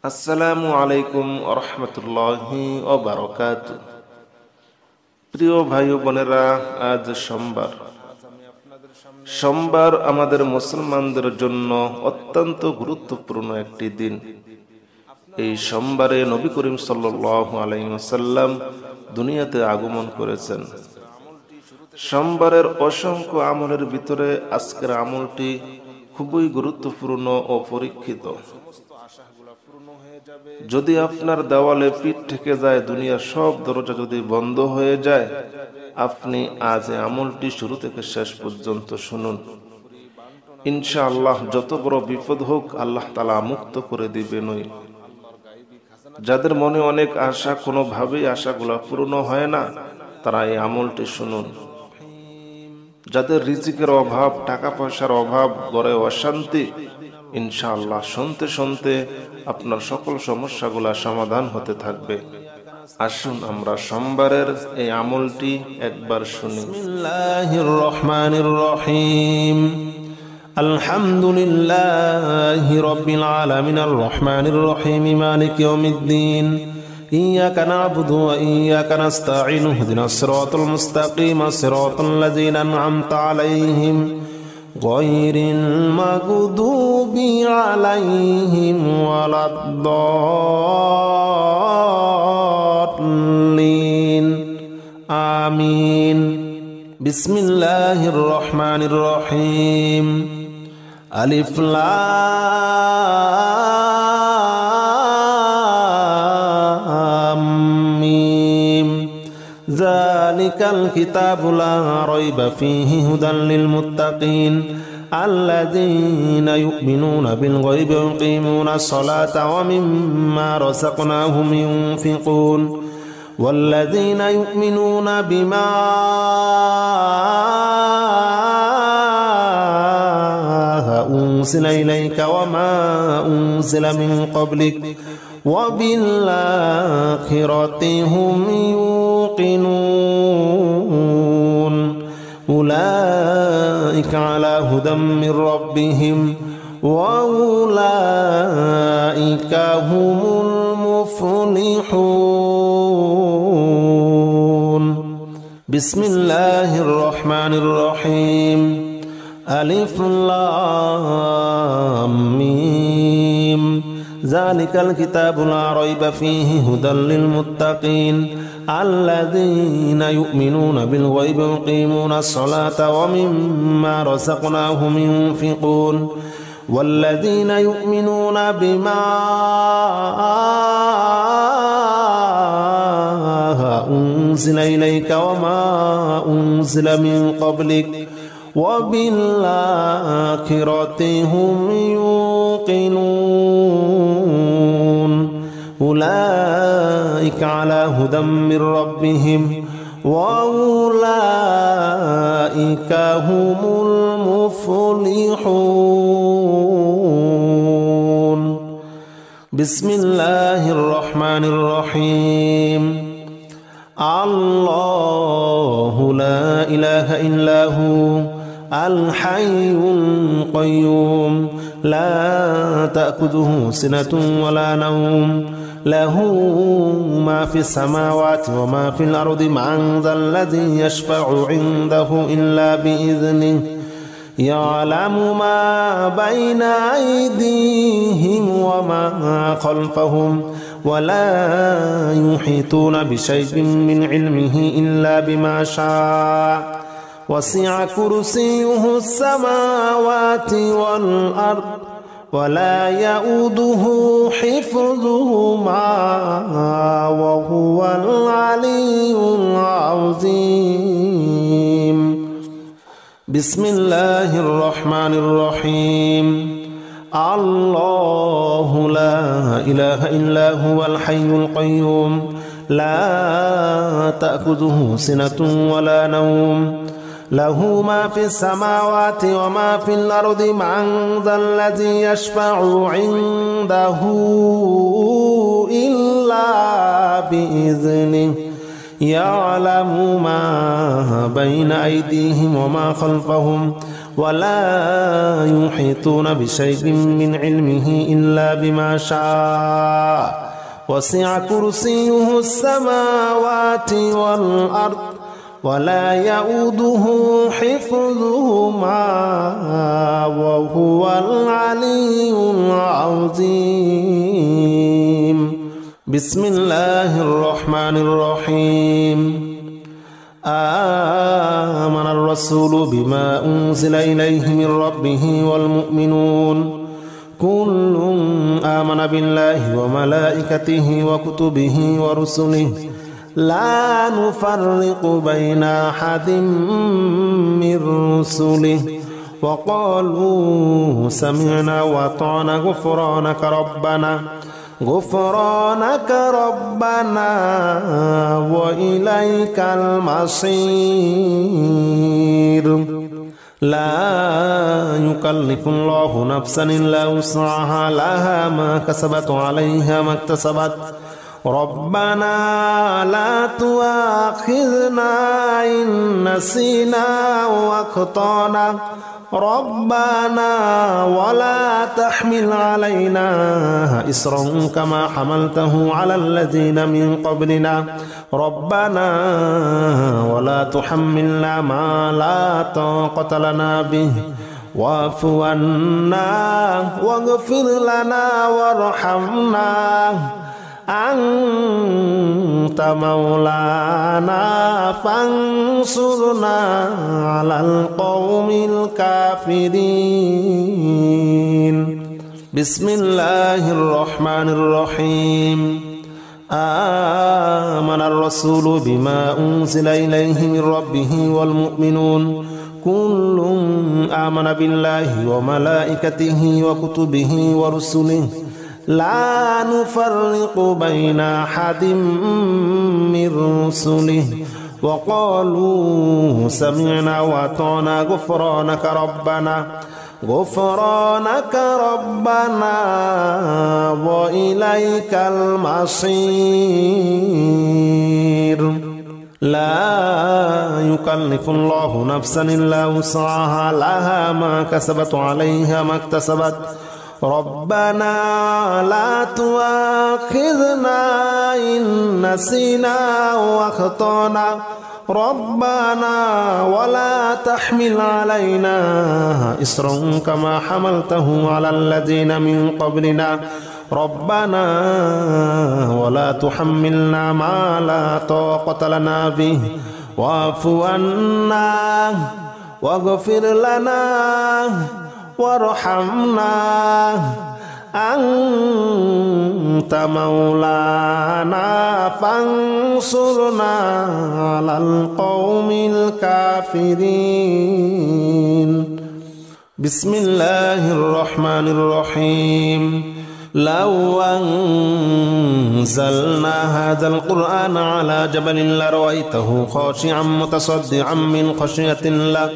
আসসালামু আলাইকুম ওয়া রাহমাতুল্লাহি ওয়া বারাকাতুহু। প্রিয় ভাই ও বোনেরা, আজ সোমবার আমাদের মুসলমানদের জন্য অত্যন্ত গুরুত্বপূর্ণ একটি দিন। এই সোমবারে নবী করিম সাল্লাল্লাহু আলাইহি ওয়াসাল্লাম দুনিয়াতে আগমন করেছেন। সোমবারের অসংখ্য আমলের ভিতরে আজকের আমলটি খুবই গুরুত্বপূর্ণ ও পরীক্ষিত। যদি আপনার দেওয়ালে পিঠ থেকে যায়, দুনিয়ার সব দরজা যদি বন্ধ হয়ে যায়, আপনি আজ এই আমলটি শুরু থেকে শেষ পর্যন্ত শুনুন। ইনশাআল্লাহ যত বড় বিপদ হোক আল্লাহ তাআলা মুক্ত করে দিবেনই। যাদের মনে অনেক আশা, কোনোভাবেই আশাগুলো পূর্ণ হয় না, তারা এই আমলটি শুনুন। যাদের রিজিকের অভাব, টাকা পয়সার অভাব, ঘরে অশান্তি, ইনশাআল্লাহ শুনতে শুনতে আপনার সকল সমস্যাগুলা সমাধান হতে থাকবে। আসুন আমরা সোমবারের এই আমলটি একবার শুনি। বিসমিল্লাহির রহমানির রহিম। আলহামদুলিল্লাহি রাব্বিল আলামিন আর রহমানির রহিম মালিকি ইয়াউমিদ্দিন। ইয়্যাকা না'বুদু ওয়া ইয়্যাকা নাস্তাঈন ইহদিনাস সিরাতাল মুস্তাকিম সিরাতাল লাযীনা আন'আমতা আলাইহিম গায়রিল মাগদুবি আলাইহিম ওয়ালাদ-দাল্লিন। আমিন। বিসমিল্লাহির রহমানির রহিম। আলিফ লাম মিম। যালিকাল কিতাবু লা রাইবা ফীহি হুদাল লিল মুত্তাকিন আল্লাযীনা ইউমিনুনা বিল গায়বি ওয়া ইউকিমুনাস সালাতা ওয়া মিম্মা রাযাকনাহুম ইউনফিকুন والذين يؤمنون بما أنزل إليك وما أنزل من قبلك وبالآخرة هم يوقنون أولئك على هدى من ربهم وأولئك هم المفلحون. بسم الله الرحمن الرحيم. ألف لام ميم. ذلك الكتاب لا ريب فيه هدى للمتقين الذين يؤمنون بالغيب ويقيمون الصلاة ومما رزقناهم ينفقون والذين يؤمنون بما أنزل إليك وما أنزل من قبلك وبالآخرة هم يوقنون أولئك على هدى من ربهم وأولئك هم المفلحون. بسم الله الرحمن الرحيم. الله لا إله إلا هو الحي القيوم لا تأخذه سنة ولا نوم له ما في السماوات وما في الأرض من ذا الذي يشفع عنده إلا بإذنه يعلم ما بين أيديهم وما خلفهم ولا يحيطون بشيء من علمه إلا بما شاء وسع كرسيه السماوات والأرض ولا يؤوده حفظهما وهو العلي العظيم. بسم الله الرحمن الرحيم. الله لا إله إلا هو الحي القيوم لا تأخذه سنة ولا نوم له ما في السماوات وما في الأرض من ذا الذي يشفع عنده إلا بإذنه يعلم ما بين أيديهم وما خلفهم ولا يحيطون بشيء من علمه إلا بما شاء وسع كرسيه السماوات والأرض ولا يؤوده حفظهما وهو العلي العظيم. بسم الله الرحمن الرحيم. آمن الرسول بما أنزل إليه من ربه والمؤمنون كل آمن بالله وملائكته وكتبه ورسله لا نفرق بين أحد من رسله وقالوا سمعنا وأطعنا غفرانك ربنا وإليك المصير. لا يكلف الله نفسا إلا وسعها لها ما كسبت وعليها ما اكتسبت ربنا لا تؤاخذنا إن نسينا وأخطأنا ربنا ولا تحمل علينا إصرا كما حملته على الذين من قبلنا ربنا ولا تحملنا ما لا طاقة لنا به واعف عنا واغفر لنا وارحمنا أنت مولانا فانصرنا على القوم الكافرين. بسم الله الرحمن الرحيم. آمن الرسول بما أنزل إليه من ربه والمؤمنون كل آمن بالله وملائكته وكتبه ورسله لا نفرق بين أحد من رسله وقالوا سمعنا وأطعنا غفرانك ربنا وإليك المصير. لا يكلف الله نفسا إلا وسعها لها ما كسبت وعليها ما اكتسبت ربنا لا تؤاخذنا إن نسينا وأخطأنا ربنا ولا تحمل علينا إصرا كما حملته على الذين من قبلنا ربنا ولا تحملنا ما لا طاقة لنا به واعف عنا واغفر لنا وارحمنا أنت مولانا فانصرنا على القوم الكافرين. بسم الله الرحمن الرحيم. لو أنزلنا هذا القرآن على جبل لرأيته خاشعا متصدعا من خشية الله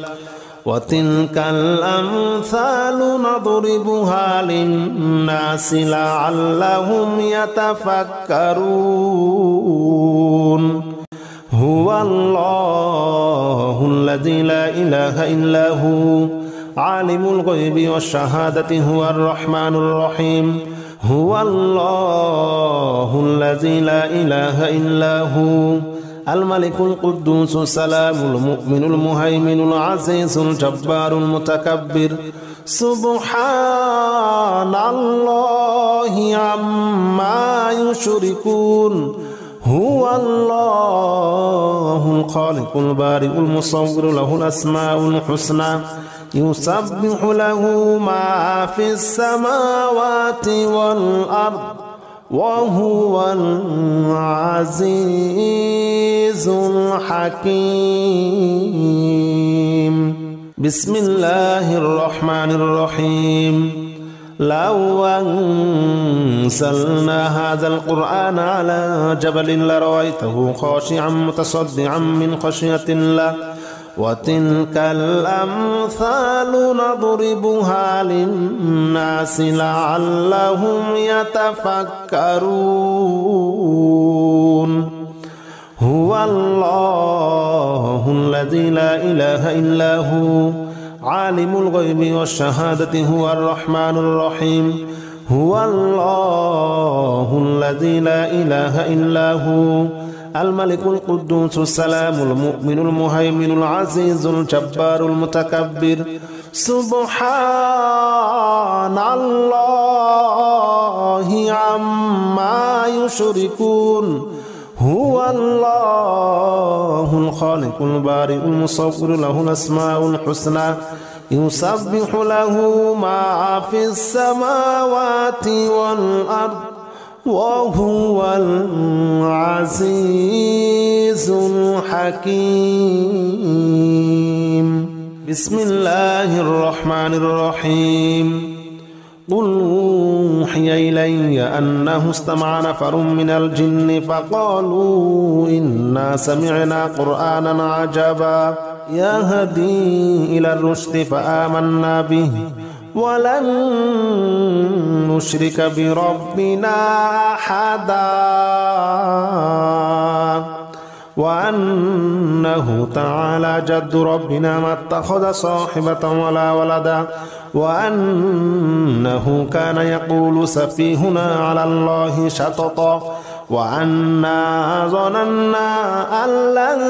وتلك الأمثال نضربها للناس لعلهم يتفكرون. هو الله الذي لا إله إلا هو عالم الغيب والشهادة هو الرحمن الرحيم. هو الله الذي لا إله إلا هو الملك القدوس السلام المؤمن المهيمن العزيز الجبار المتكبر سبحان الله عما يشركون. هو الله الخالق البارئ المصور له الأسماء الحسنى يسبح له ما في السماوات والأرض وهو العزيز الحكيم. بسم الله الرحمن الرحيم. لو أنزلنا هذا القرآن على جبل لرأيته خاشعا متصدعا من خشية الله وتلك الأمثال نضربها للناس لعلهم يتفكرون. هو هو الله الذي لا إله إلا هو عالم الغيب والشهادة هو الرحمن الرحيم هو الله الذي لا إله إلا هو الملك القدوس السلام المؤمن المهيمن العزيز الجبار المتكبر سبحان الله عما يشركون هو الله الخالق البارئ المصور له الأسماء الحسنى يسبح له ما في السماوات والأرض وهو العزيز الحكيم بسم الله الرحمن الرحيم قل أوحي إلي أنه استمع نفر من الجن فقالوا إنا سمعنا قرآنا عجبا يهدي إلى الرشد فآمنا به ولن نشرك بربنا أحدا وأنه تعالى جد ربنا ما اتخذ صاحبة ولا ولدا وأنه كان يقول سفيهنا على الله شططا وأنا ظننا أن لن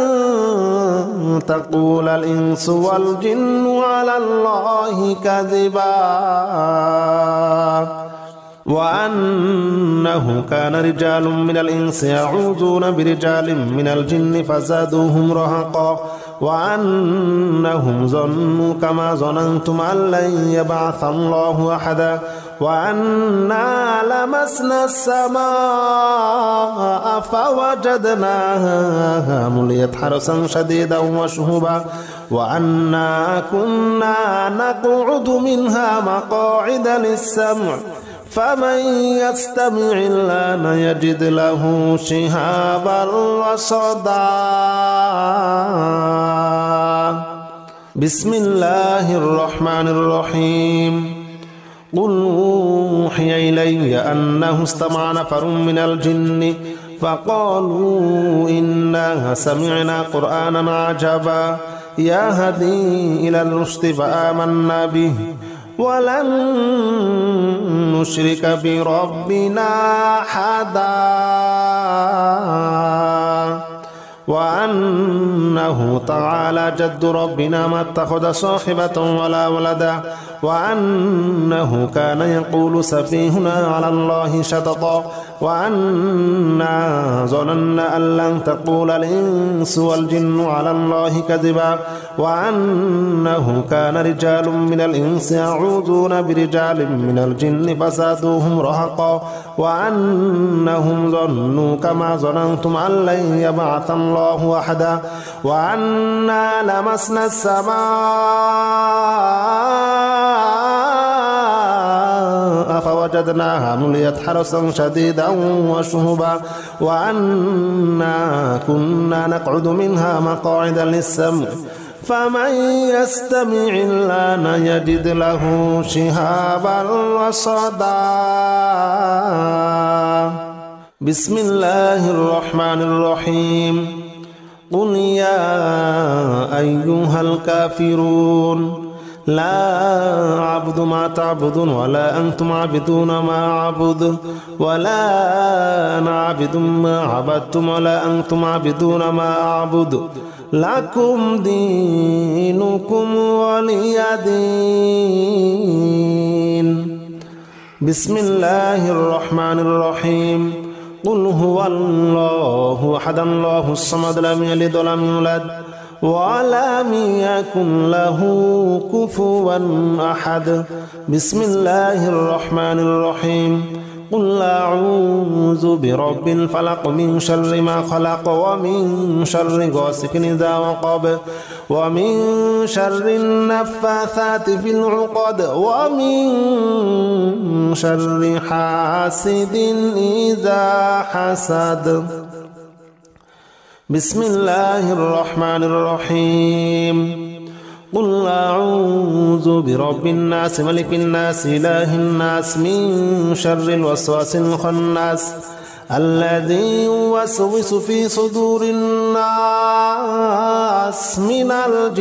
تقول الإنس والجن على الله كذبا وأنه كان رجال من الإنس يعوذون برجال من الجن فزادوهم رهقا وأنهم ظنوا كما ظننتم أن لن يبعث الله أحدا وأنا لمسنا السماء فوجدناها مليت حرسا شديدا وشهبا وأنا كنا نقعد منها مقاعد للسمع فمن يستمع الآن يجد له شهابا رصدا بسم الله الرحمن الرحيم قل أوحي إلي أنه استمع نفر من الجن فقالوا إنا سمعنا قرآنا عجبا يهدي إلى الرشد فآمنا به ولن نشرك بربنا أحدا وأنه تعالى جد ربنا ما اتخذ صاحبة ولا ولدا وأنه كان يقول سفيهنا على الله شططا وأنا ظننا أن لن تقول الإنس والجن على الله كذبا وأنه كان رجال من الإنس يعوذون برجال من الجن فزادوهم رهقا وأنهم ظنوا كما ظننتم أن لن يبعث الله أحدا وأنا لمسنا السماء فوجدناها مليت حرسا شديدا وشهبا وأنا كنا نقعد منها مقاعد للسمع فمن يستمع الآن يجد له شهابا رصدا بسم الله الرحمن الرحيم قل يا أيها الكافرون لا أعبد ما تعبدون ولا أنتم عابدون ما أعبد ولا أنا عابد ما عبدتم ولا أنتم عابدون ما أعبد لكم دينكم ولي دين بسم الله الرحمن الرحيم قل هو الله أحد الله الصمد لم يلد ولم يولد ولم يكن له كفوا أحد بسم الله الرحمن الرحيم قل أعوذ برب الفلق من شر ما خلق ومن شر غاسق إذا وقب ومن شر النفاثات في العقد ومن شر حاسد إذا حسد بسم الله الرحمن الرحيم قل أعوذ برب الناس ملك الناس إله الناس من شر الوسواس الخناس الذي يوسوس في صدور الناس من الجنة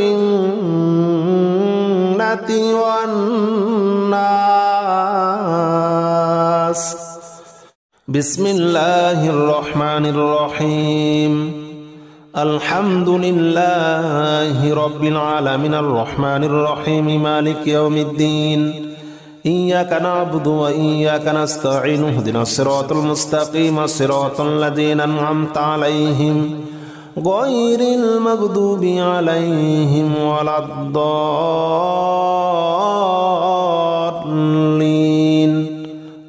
والناس. بسم الله الرحمن الرحيم. الحمد لله رب العالمين الرحمن الرحيم مالك يوم الدين. إياك نعبد وإياك نستعين اهدنا الصراط المستقيم صراط الذين أنعمت عليهم غير المغضوب عليهم ولا الضالين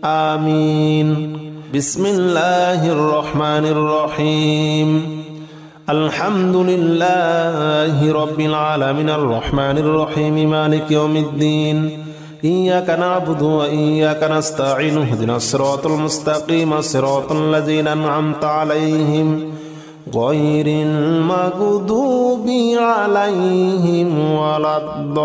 آمين. بسم الله الرحمن الرحيم. الحمد لله رب العالمين الرحمن الرحيم مالك يوم الدين. إياك نعبد وإياك نستعين اهدنا الصراط المستقيم صراط الذين أنعمت عليهم غير المغضوب عليهم ولا الضالين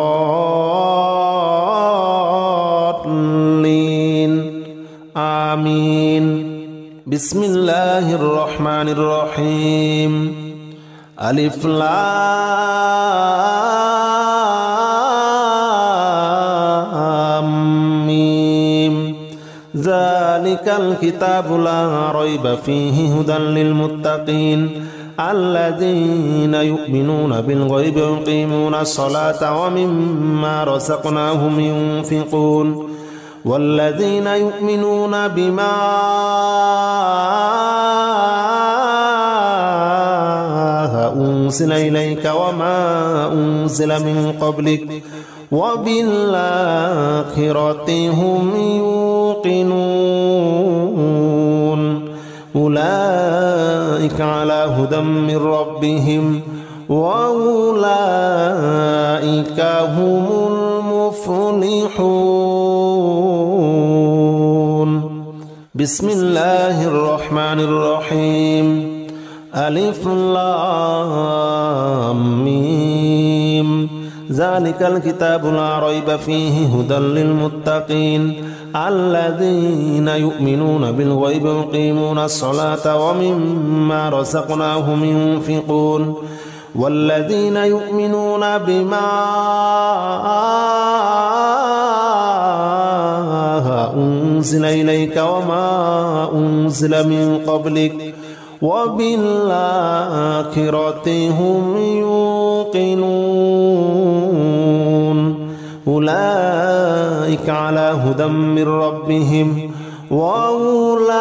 آمين. بسم الله الرحمن الرحيم. ألف لام ميم. ذلك الكتاب لا ريب فيه هدى للمتقين الذين يؤمنون بالغيب ويقيمون الصلاة ومما رزقناهم ينفقون والذين يؤمنون بما أنزل إليك وما أنزل من قبلك وبالآخرة هم يوقنون أولئك على هدى من ربهم وأولئك هم المفلحون. بسم الله الرحمن الرحيم. ألف لام ميم. ذلك الكتاب لا ريب فيه هدى للمتقين الذين يؤمنون بالغيب ويقيمون الصلاة ومما رزقناهم ينفقون والذين يؤمنون بما أنزل إليك وما أنزل من قبلك وبالآخرة هم يوقنون أولئك على هدى من ربهم وأولئك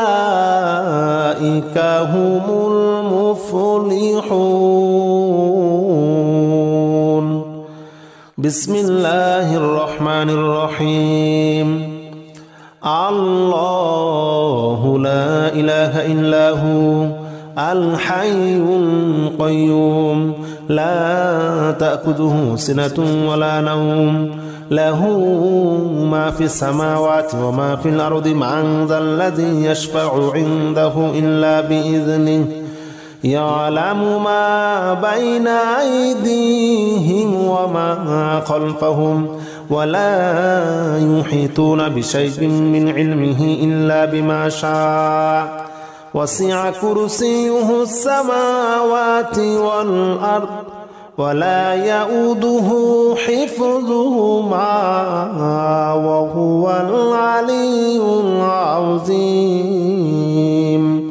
هم المفلحون. بسم الله الرحمن الرحيم. الله لا إله إلا هو الحي القيوم لا تأخذه سنة ولا نوم له ما في السماوات وما في الأرض من ذا الذي يشفع عنده إلا بإذنه يعلم ما بين أيديهم وما خلفهم ولا يحيطون بشيء من علمه إلا بما شاء وسع كرسيه السماوات والأرض ولا يؤوده حفظهما وهو العلي العظيم.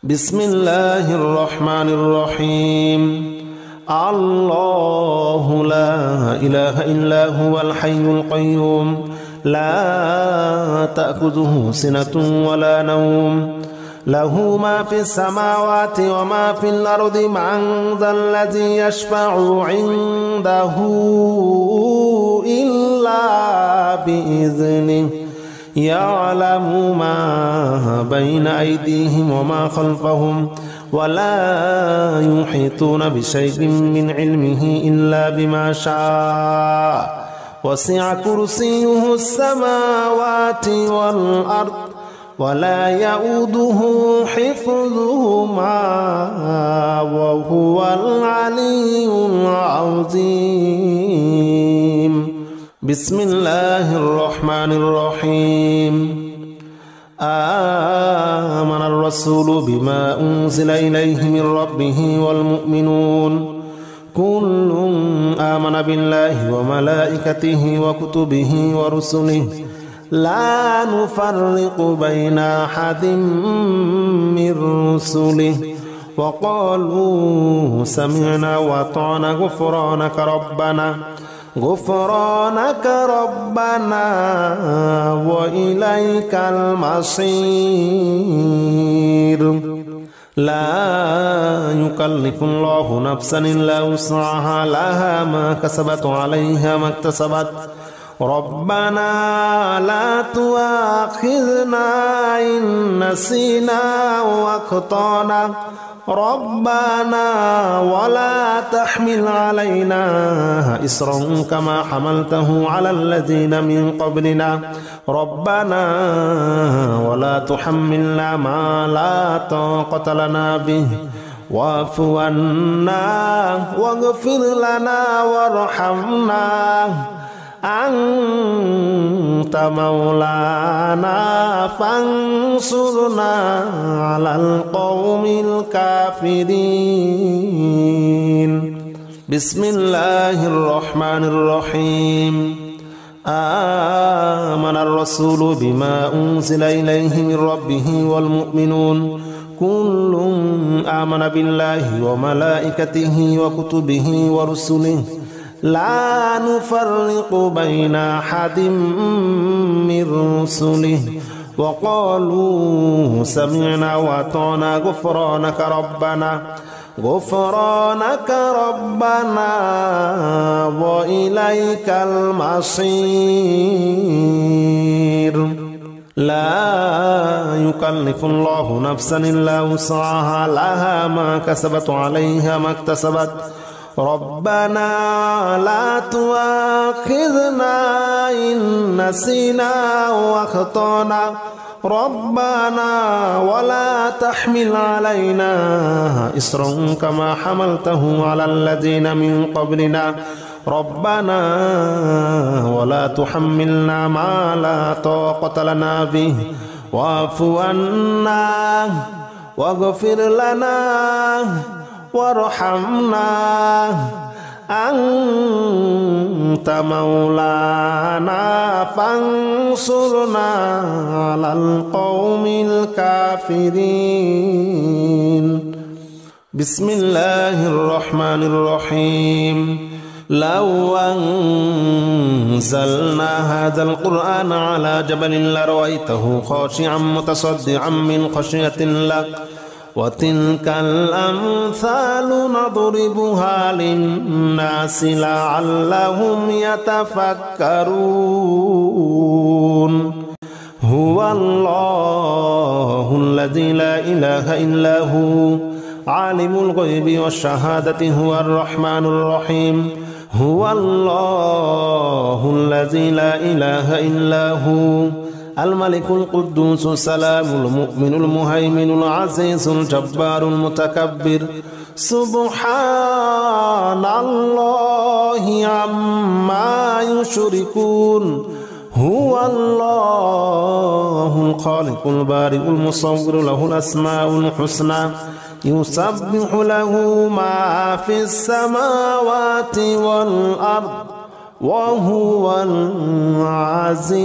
بسم الله الرحمن الرحيم. الله لا إله إلا هو الحي القيوم لا تأخذه سنة ولا نوم له ما في السماوات وما في الأرض من ذا الذي يشفع عنده إلا بإذنه يعلم ما بين أيديهم وما خلفهم ولا يحيطون بشيء من علمه إلا بما شاء وسع كرسيه السماوات والأرض ولا يؤوده حفظهما وهو العلي العظيم. بسم الله الرحمن الرحيم. آمن الرسول بما أنزل إليه من ربه والمؤمنون كل آمن بالله وملائكته وكتبه ورسله لا نفرق بين أحد من رسله وقالوا سمعنا وأطعنا غفرانك ربنا وإليك المصير لا يكلف الله نفسا إلا وسعها لها ما كسبت وعليها ما اكتسبت ربنا لا تؤاخذنا إن نسينا وأخطأنا ربنا ولا تحمل علينا إصرا كما حملته على الذين من قبلنا ربنا ولا تحملنا ما لا طاقة لنا به واعف عنا واغفر لنا وارحمنا أنت مولانا فانصرنا على القوم الكافرين بسم الله الرحمن الرحيم آمن الرسول بما أنزل إليه من ربه والمؤمنون كل آمن بالله وملائكته وكتبه ورسله لا نفرق بين أحد من رسله وقالوا سمعنا وأطعنا غفرانك ربنا وإليك المصير لا يكلف الله نفسا إلا وسعها لها ما كسبت وعليها ما اكتسبت ربنا لا تؤاخذنا إن نسينا وأخطأنا ربنا ولا تحمل علينا إصرا كما حملته على الذين من قبلنا ربنا ولا تحملنا ما لا طاقة لنا به واعف عنا واغفر لنا وارحمنا أنت مولانا فانصرنا على القوم الكافرين بسم الله الرحمن الرحيم لو أنزلنا هذا القرآن على جبل لرأيته خاشعا متصدعا من خشية الله وتلك الأمثال نضربها للناس لعلهم يتفكرون هو الله الذي لا إله إلا هو عالم الغيب والشهادة هو الرحمن الرحيم هو الله الذي لا إله إلا هو الملك القدوس السلام المؤمن المهيمن العزيز الجبار المتكبر سبحان الله عما يشركون هو الله الخالق البارئ المصور له الأسماء الحسنى يسبح له ما في السماوات والأرض وهو العزيز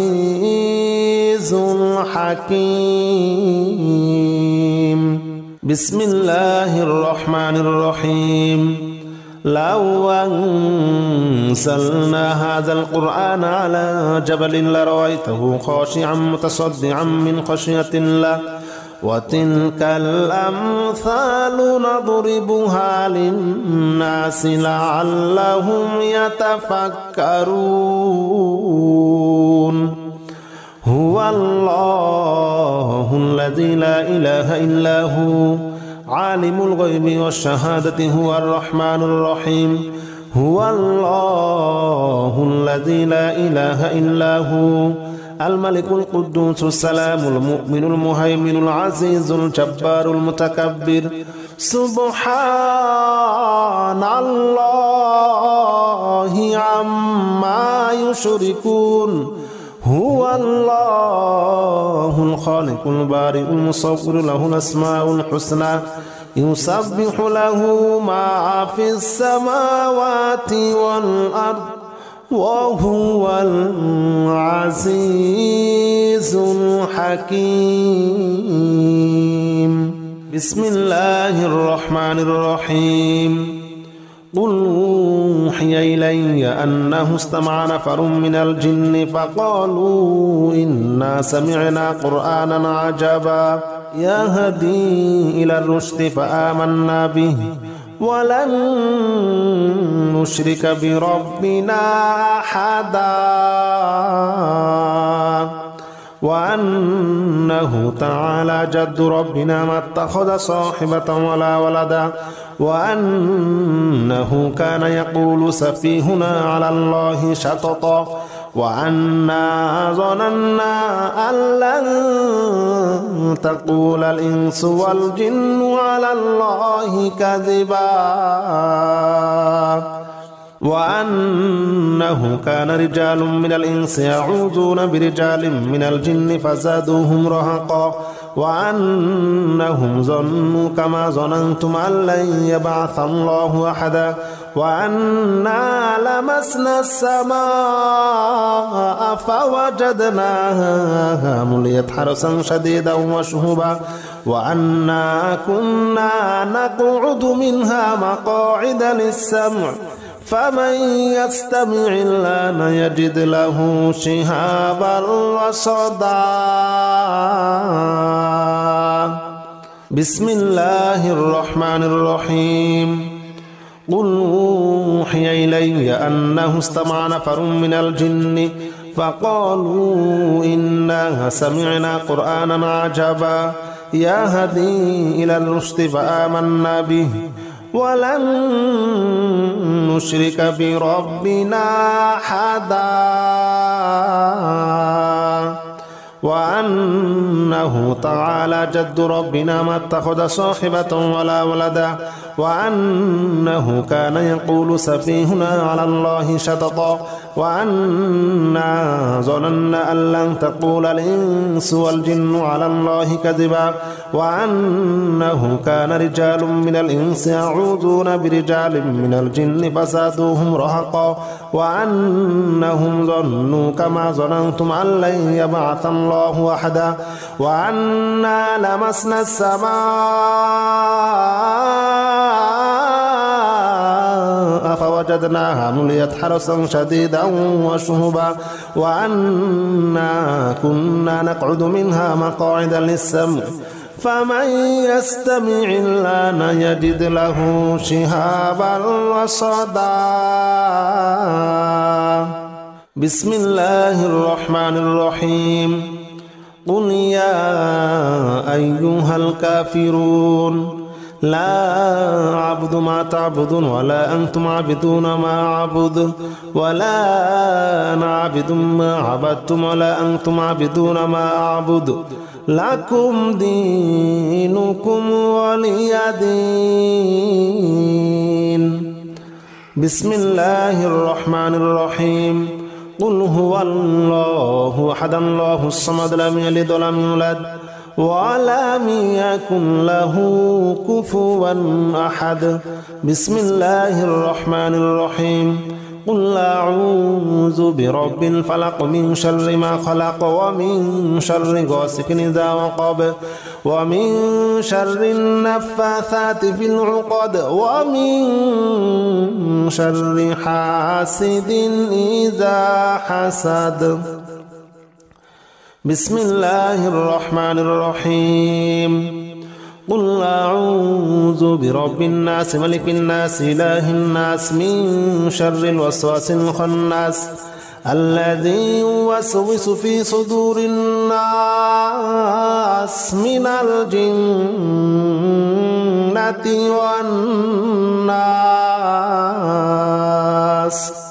الحكيم بسم الله الرحمن الرحيم لو أنزلنا هذا القرآن على جبل لرأيته خاشعا متصدعا من خشية الله وتلك الأمثال نضربها للناس لعلهم يتفكرون هو الله الذي لا إله إلا هو عالم الغيب والشهادة هو الرحمن الرحيم هو الله الذي لا إله إلا هو الملك القدوس السلام المؤمن المهيمن العزيز الجبار المتكبر سبحان الله عما يشركون هو الله الخالق البارئ المصور له الأسماء الحسنى يسبح له ما في السماوات والأرض وهو العزيز الحكيم. بسم الله الرحمن الرحيم. قل أوحي إلي أنه استمع نفر من الجن فقالوا إنا سمعنا قرآنا عجبا يهدي إلى الرشد فآمنا به ولن نشرك بربنا أحدا وأنه تعالى جد ربنا ما اتخذ صاحبة ولا ولدا وأنه كان يقول سفيهنا على الله شططا وأنا ظننا أن لن تقول الإنس والجن على الله كذبا وأنه كان رجال من الإنس يعوذون برجال من الجن فزادوهم رهقا وأنهم ظنوا كما ظننتم أن لن يبعث الله أحدا وأنا لمسنا السماء فوجدناها مليت حرسا شديدا وشهبا وأنا كنا نقعد منها مقاعد للسمع فمن يستمع الآن يجد له شهابا رصدا. بسم الله الرحمن الرحيم. قل أوحي إلي أنه استمع نفر من الجن فقالوا إنا سمعنا قرآنا عجبا يهدي إلى الرشد فآمنا به ولن نشرك بربنا أحدا وأنه تعالى جد ربنا ما اتخذ صاحبة ولا ولدا وأنه كان يقول سفيهنا على الله شططا وأنا ظننا أن لن تقول الإنس والجن على الله كذبا وأنه كان رجال من الإنس يعوذون برجال من الجن فزادوهم رهقا وأنهم ظنوا كما ظننتم أن لن يبعث الله أحدا وأنا لمسنا السماء فوجدناها مليت حرسا شديدا وشهبا وأنا كنا نقعد منها مقاعد للسمع فمن يستمع الآن يجد له شهابا رصدا. بسم الله الرحمن الرحيم. قل يا أيها الكافرون لا أعبد ما تعبدون ولا أنتم عابدون ما أعبد ولا أنا عابد ما عبدتم ولا أنتم عابدون ما أعبد لكم دينكم ولي دين. بسم الله الرحمن الرحيم. قل هو الله أحد الله الصمد لم يلد ولم يولد ولم يكن له كفوا أحد. بسم الله الرحمن الرحيم. قل أعوذ برب الفلق من شر ما خلق ومن شر غاسق إذا وقب ومن شر النفاثات في العقد ومن شر حاسد إذا حسد. بسم الله الرحمن الرحيم. قل أعوذ برب الناس ملك الناس إله الناس من شر الوسواس الخناس الذي يوسوس في صدور الناس من الجنة والناس.